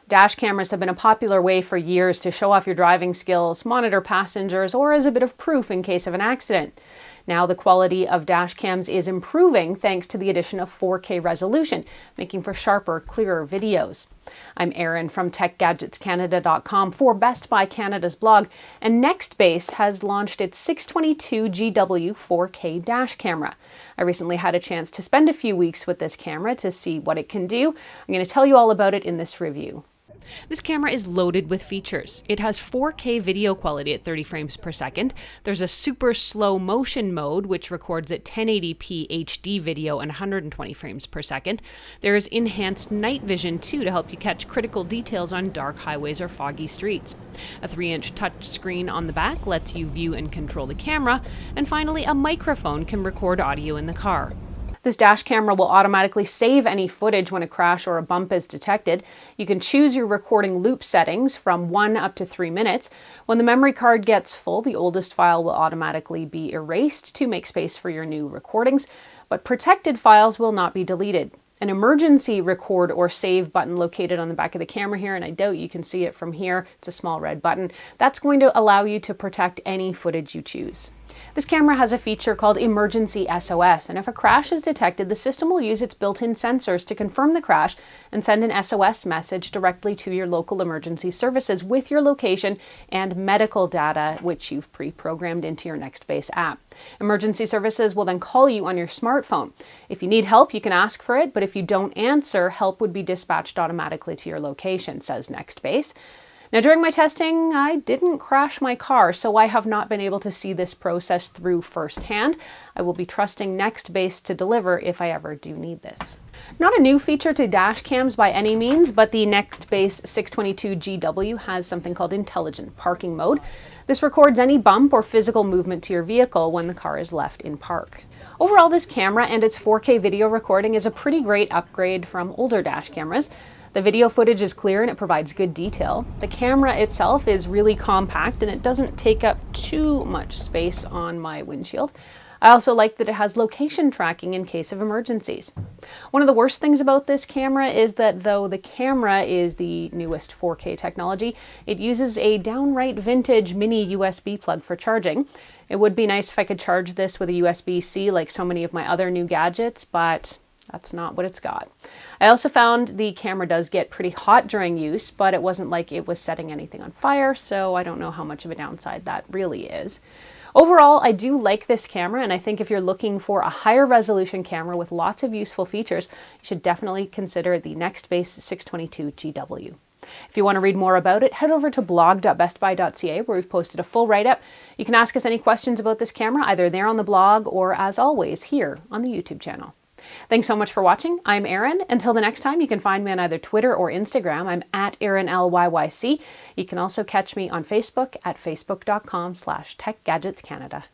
Dash cameras have been a popular way for years to show off your driving skills, monitor passengers, or as a bit of proof in case of an accident. Now the quality of dash cams is improving thanks to the addition of 4K resolution, making for sharper, clearer videos. I'm Erin from TechGadgetsCanada.com for Best Buy Canada's blog, and Nextbase has launched its 622GW 4K dash camera. I recently had a chance to spend a few weeks with this camera to see what it can do. I'm going to tell you all about it in this review. This camera is loaded with features. It has 4K video quality at 30 frames per second. There's a super slow motion mode, which records at 1080p HD video and 120 frames per second. There is enhanced night vision too to help you catch critical details on dark highways or foggy streets. A 3-inch touch screen on the back lets you view and control the camera. And finally, a microphone can record audio in the car. This dash camera will automatically save any footage when a crash or a bump is detected. You can choose your recording loop settings from 1 up to 3 minutes. When the memory card gets full, the oldest file will automatically be erased to make space for your new recordings, but protected files will not be deleted. An emergency record or save button located on the back of the camera here, and I doubt you can see it from here. It's a small red button. That's going to allow you to protect any footage you choose. This camera has a feature called Emergency SOS, and if a crash is detected, the system will use its built-in sensors to confirm the crash and send an SOS message directly to your local emergency services with your location and medical data, which you've pre-programmed into your Nextbase app. Emergency services will then call you on your smartphone. If you need help, you can ask for it, but if you don't answer, help would be dispatched automatically to your location, says Nextbase. Now, during my testing, I didn't crash my car, so I have not been able to see this process through firsthand. I will be trusting Nextbase to deliver if I ever do need this. Not a new feature to dash cams by any means, but the Nextbase 622GW has something called Intelligent Parking Mode. This records any bump or physical movement to your vehicle when the car is left in park. Overall, this camera and its 4K video recording is a pretty great upgrade from older dash cameras. The video footage is clear and it provides good detail. The camera itself is really compact and it doesn't take up too much space on my windshield. I also like that it has location tracking in case of emergencies. One of the worst things about this camera is that though the camera is the newest 4K technology, it uses a downright vintage mini USB plug for charging. It would be nice if I could charge this with a USB-C like so many of my other new gadgets, but that's not what it's got. I also found the camera does get pretty hot during use, but it wasn't like it was setting anything on fire, so I don't know how much of a downside that really is. Overall, I do like this camera, and I think if you're looking for a higher resolution camera with lots of useful features, you should definitely consider the Nextbase 622GW. If you want to read more about it, head over to blog.bestbuy.ca where we've posted a full write-up. You can ask us any questions about this camera either there on the blog or, as always, here on the YouTube channel. Thanks so much for watching. I'm Erin. Until the next time, you can find me on either Twitter or Instagram. I'm at ErinLYYC. You can also catch me on Facebook at facebook.com/TechGadgetsCanada.